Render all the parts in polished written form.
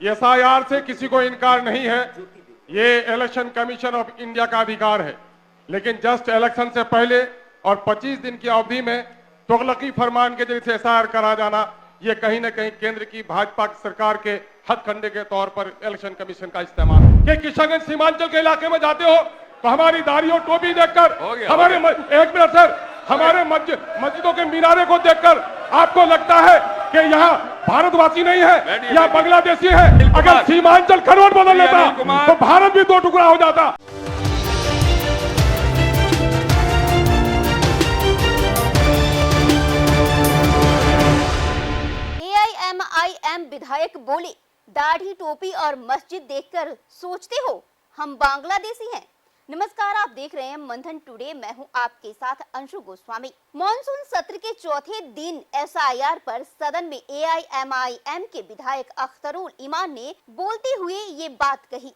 SIR से किसी को इनकार नहीं है, ये इलेक्शन कमीशन ऑफ इंडिया का अधिकार है। लेकिन जस्ट इलेक्शन से पहले और 25 दिन की अवधि में तुगलकी फरमान के जरिए से एसआईआर करा जाना, ये कहीं न कहीं केंद्र की भाजपा सरकार के हथकंडे के तौर पर इलेक्शन कमीशन का इस्तेमाल है। कि किशनगंज सीमांचल के इलाके में जाते हो तो हमारी दाढ़ी और टोपी देखकर, हमारे एक मिनट सर, हमारे मस्जिदों के मीनारे को देखकर आपको लगता है कि यहाँ भारतवासी नहीं है या बांग्लादेशी है। अगर सीमांचल खरोट बदल लेता तो भारत भी दो टुकड़ा हो जाता। एआईएमआईएम विधायक बोले, दाढ़ी टोपी और मस्जिद देखकर सोचते हो हम बांग्लादेशी हैं। नमस्कार, आप देख रहे हैं मंथन टुडे। मैं हूं आपके साथ अंशु गोस्वामी। मॉनसून सत्र के चौथे दिन एसआईआर पर सदन में एआईएमआईएम के विधायक अख्तरुल ईमान ने बोलते हुए ये बात कही,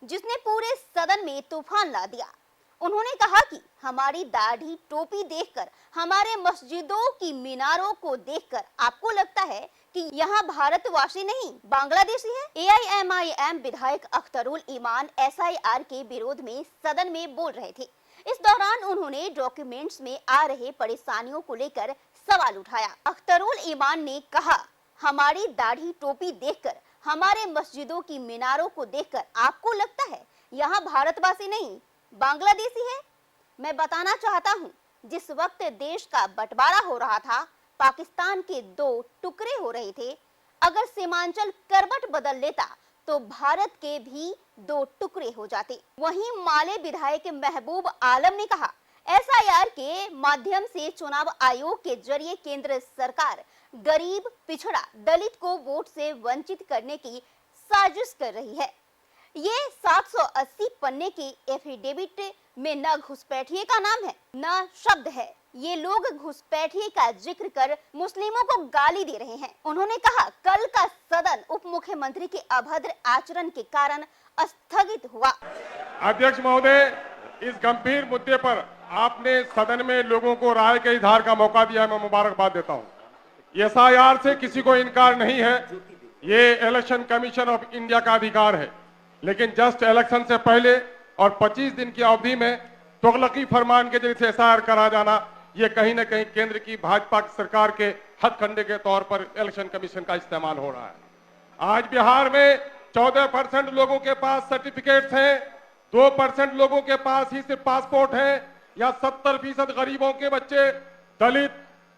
जिसने पूरे सदन में तूफान ला दिया। उन्होंने कहा कि हमारी दाढ़ी टोपी देखकर, हमारे मस्जिदों की मीनारों को देखकर आपको लगता है कि यहाँ भारतवासी नहीं बांग्लादेशी है। एआईएमआईएम विधायक अख्तरुल ईमान एसआईआर के विरोध में सदन में बोल रहे थे। इस दौरान उन्होंने डॉक्यूमेंट्स में आ रहे परेशानियों को लेकर सवाल उठाया। अख्तरुल ईमान ने कहा, हमारी दाढ़ी टोपी देखकर, हमारे मस्जिदों की मीनारों को देखकर आपको लगता है यहाँ भारतवासी नहीं बांग्लादेशी है। मैं बताना चाहता हूँ, जिस वक्त देश का बंटवारा हो रहा था, पाकिस्तान के दो टुकड़े हो रहे थे, अगर सीमांचल करवट बदल लेता तो भारत के भी दो टुकड़े हो जाते। वहीं माले विधायक महबूब आलम ने कहा, एसआईआर के माध्यम से चुनाव आयोग के जरिए केंद्र सरकार गरीब, पिछड़ा, दलित को वोट से वंचित करने की साजिश कर रही है। ये 780 पन्ने के एफिडेविट में न घुसपैठिए का नाम है न शब्द है। ये लोग घुसपैठिए का जिक्र कर मुस्लिमों को गाली दे रहे हैं। उन्होंने कहा, कल का सदन उप मुख्यमंत्री के अभद्र आचरण के कारण स्थगित हुआ। अध्यक्ष महोदय, इस गंभीर मुद्दे पर आपने सदन में लोगों को राय के इजहार का मौका दिया, मैं मुबारकबाद देता हूँ। एसआईआर से किसी को इनकार नहीं है, ये इलेक्शन कमीशन ऑफ इंडिया का अधिकार है। लेकिन जस्ट इलेक्शन से पहले और 25 दिन की अवधि में तुगलकी फरमान के जरिए से एसआईआर करा जाना, ये कहीं न कहीं केंद्र की भाजपा सरकार के हथकंडे के तौर पर इलेक्शन कमीशन का इस्तेमाल हो रहा है। आज बिहार में 14% लोगों के पास सर्टिफिकेट्स हैं, 2% लोगों के पास ही सिर्फ पासपोर्ट है, या 70% गरीबों के बच्चे, दलित,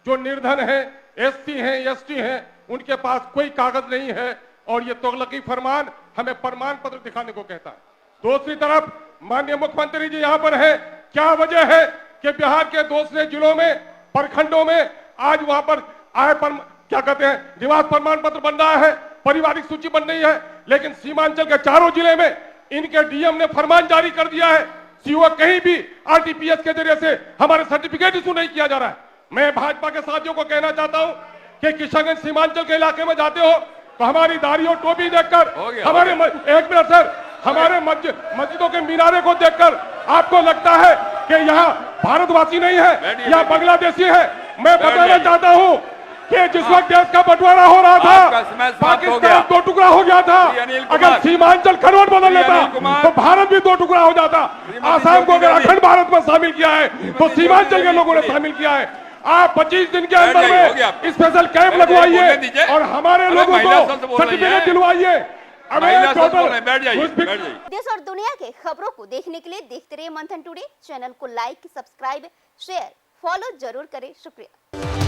जो निर्धन हैं, एससी हैं, एसटी हैं, उनके पास कोई कागज नहीं है। और ये तुगलकी फरमान हमें प्रमाण पत्र दिखाने को कहता है। दूसरी तरफ माननीय मुख्यमंत्री जी यहाँ पर है, क्या वजह है कि बिहार के दूसरे जिलों में, प्रखंडों में आज वहां पर आय पर क्या कहते हैं, निवास प्रमाण पत्र बन रहा है, पारिवारिक सूची बन रही है, लेकिन सीमांचल के चारों जिले में इनके डीएम ने फरमान जारी कर दिया है, सीओ कहीं भी आरटीपीएस के जरिए से हमारे सर्टिफिकेट इशू नहीं किया जा रहा है। मैं भाजपा के साथियों को कहना चाहता हूं कि किशनगंज सीमांचल के इलाके में जाते हो तो हमारी दाढ़ी और टोपी देखकर, हमारे एक मिनट सर, हमारे मस्जिदों के मीनारे को देखकर आपको लगता है कि यहाँ भारतवासी नहीं है या बांग्लादेशी है। मैं बताना चाहता हूँ कि जिस वक्त देश का बंटवारा हो रहा था, पाकिस्तान दो टुकड़ा हो गया था। अगर सीमांचल खरोट बदल लेता तो भारत भी दो टुकड़ा हो जाता। आसाम को अगर अखंड भारत में शामिल किया है तो सीमांचल के लोगों ने शामिल किया है। आप 25 दिन के अंदर में स्पेशल कैंप लगवाइए और हमारे लोगों को सर्टिफिकेट दिलवाइए। देश और दुनिया के खबरों को देखने के लिए देखते रहिए मंथन टुडे। चैनल को लाइक, सब्सक्राइब, शेयर, फॉलो जरूर करें। शुक्रिया।